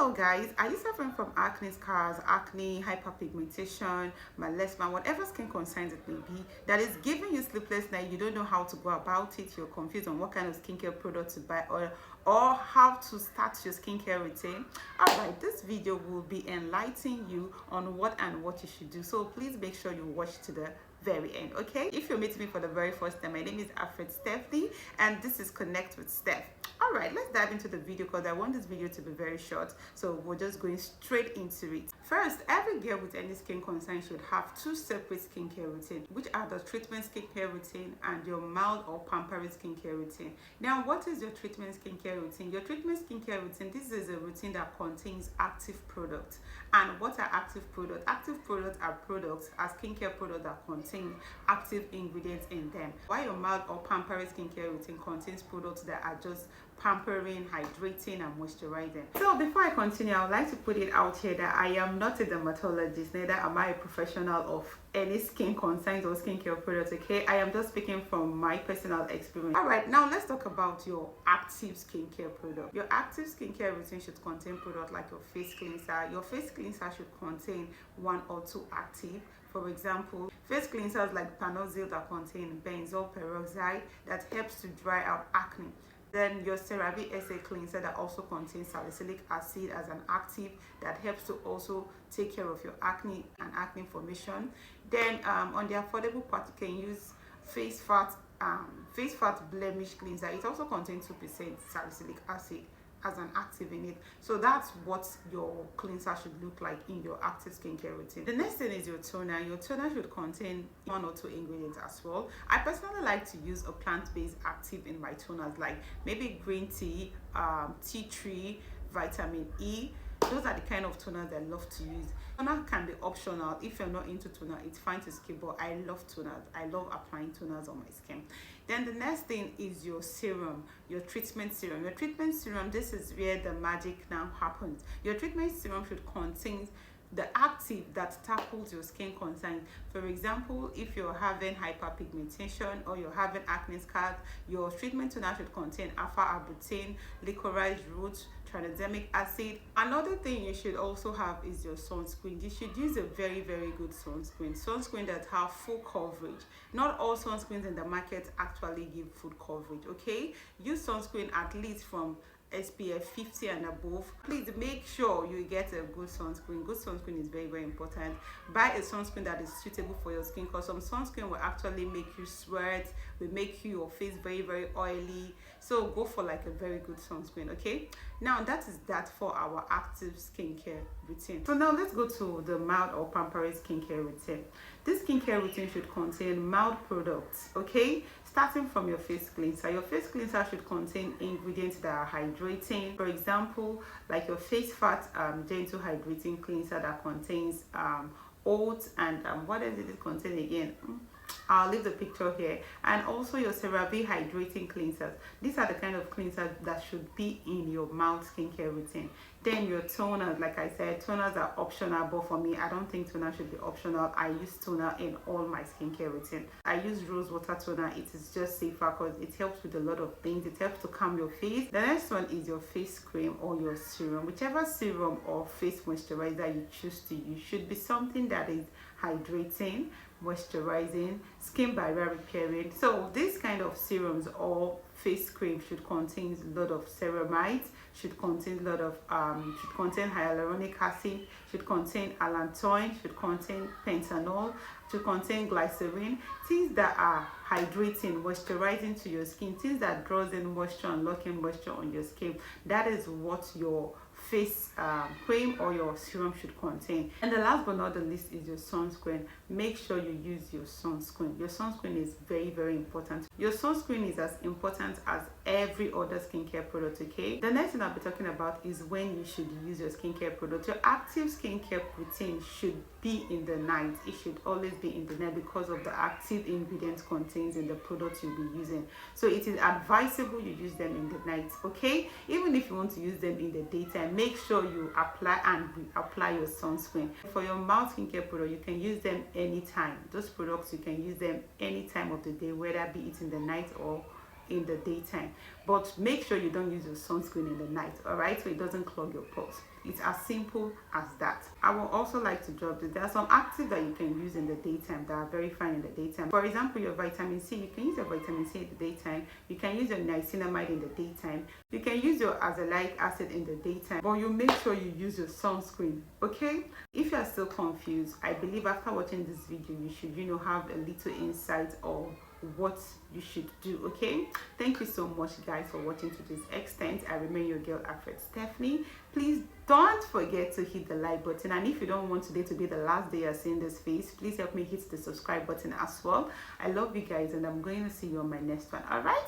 Hello guys, are you suffering from acne scars, acne, hyperpigmentation, melasma, whatever skin concerns it may be that is giving you sleepless night? You don't know how to go about it, you're confused on what kind of skincare product to buy or how to start your skincare routine. Alright, this video will be enlightening you on what you should do, so please make sure you watch to the very end. Okay, if you're meeting me for the very first time, my name is Stephanie and this is Connect with Steph. All right, let's dive into the video because I want this video to be very short, so we're just going straight into it. First, every girl with any skin concern should have two separate skincare routines, which are the treatment skincare routine and your mild or pampering skincare routine. Now, what is your treatment skincare routine? Your treatment skincare routine, this is a routine that contains active products. And what are active products? Active products are skincare products that contain active ingredients in them. While your mild or pampering skincare routine contains products that are just pampering, hydrating, and moisturizing. So before I continue, I would like to put it out here that I am not a dermatologist, neither am I a professional of any skin concerns or skincare products. Okay, I am just speaking from my personal experience. All right, now let's talk about your active skincare product. Your active skincare routine should contain products like your face cleanser. Your face cleanser should contain 1 or 2 active. For example, face cleansers like Panoxyl that contain benzoyl peroxide that helps to dry out acne. Then your CeraVe SA cleanser that also contains salicylic acid as an active that helps to also take care of your acne and acne formation. Then on the affordable part, you can use face fat blemish cleanser. It also contains 2% salicylic acid as an active in it. So that's what your cleanser should look like in your active skincare routine. The next thing is your toner. Your toner should contain 1 or 2 ingredients as well. I personally like to use a plant-based active in my toners, like maybe green tea, tea tree, vitamin E. Those are the kind of toners I love to use. Toner can be optional. If you're not into toner, it's fine to skip, but I love toners. I love applying toners on my skin. Then the next thing is your serum, your treatment serum. Your treatment serum, this is where the magic now happens. Your treatment serum should contain the active that tackles your skin concerns. For example, if you're having hyperpigmentation or you're having acne scars, your treatment toner should contain alpha-arbutin, licorice root, tranexamic acid. Another thing you should also have is your sunscreen. You should use a very good sunscreen that have full coverage. Not all sunscreens in the market actually give full coverage. Okay, use sunscreen at least from SPF 50 and above. Please make sure you get a good sunscreen. Good sunscreen is very important. Buy a sunscreen that is suitable for your skin, because some sunscreen will actually make you sweat, will make your face very oily. So go for like a very good sunscreen. Okay, now that is that for our active skincare routine. So now let's go to the mild or pampering skincare routine. This skincare routine should contain mild products. Okay, starting from your face cleanser. Your face cleanser should contain ingredients that are hydrating. For example, like your face fat gentle hydrating cleanser that contains oats and what does it contain again? I'll leave the picture here. And also your CeraVe hydrating cleansers. These are the kind of cleansers that should be in your mild skincare routine. Then your toners, like I said, toners are optional, but for me, I don't think toner should be optional. I use toner in all my skincare routine. I use rose water toner. It is just safer because it helps with a lot of things. It helps to calm your face. The next one is your face cream or your serum. Whichever serum or face moisturizer you choose to use should be something that is hydrating, moisturizing, skin barrier repairing. So this kind of serums or face cream should contain a lot of ceramides, should contain a lot of should contain hyaluronic acid, should contain allantoin, should contain pentanol, should contain glycerin, things that are hydrating, moisturizing to your skin, things that draws in moisture and lock in moisture on your skin. That is what your face cream or your serum should contain. And the last but not the least is your sunscreen. Make sure you use your sunscreen. Your sunscreen is very important. Your sunscreen is as important as every other skincare product. Okay, the next thing I'll be talking about is when you should use your skincare product. Your active skincare routine should be in the night. It should always be in the night because of the active ingredients contained in the products you'll be using. So it is advisable you use them in the night. Okay, even if you want to use them in the daytime, make sure you apply and reapply your sunscreen. For your mouth skincare product, you can use them anytime. Those products, you can use them any time of the day, whether be it in the night or in the daytime, but make sure you don't use your sunscreen in the night, all right, so it doesn't clog your pores. It's as simple as that. I would also like to drop that there are some actives that you can use in the daytime that are very fine in the daytime. For example, your vitamin C, you can use your vitamin C in the daytime. You can use your niacinamide in the daytime. You can use your azelaic acid in the daytime, but you make sure you use your sunscreen, okay? If you are still confused, I believe after watching this video, you should, have a little insight of what you should do, okay? Thank you so much, guys, for watching to this extent. I remain your girl, Alfred Stephanie. Please don't forget to hit the like button, and if you don't want today to be the last day you're seeing this face, please help me hit the subscribe button as well. I love you guys, and I'm going to see you on my next one. All right,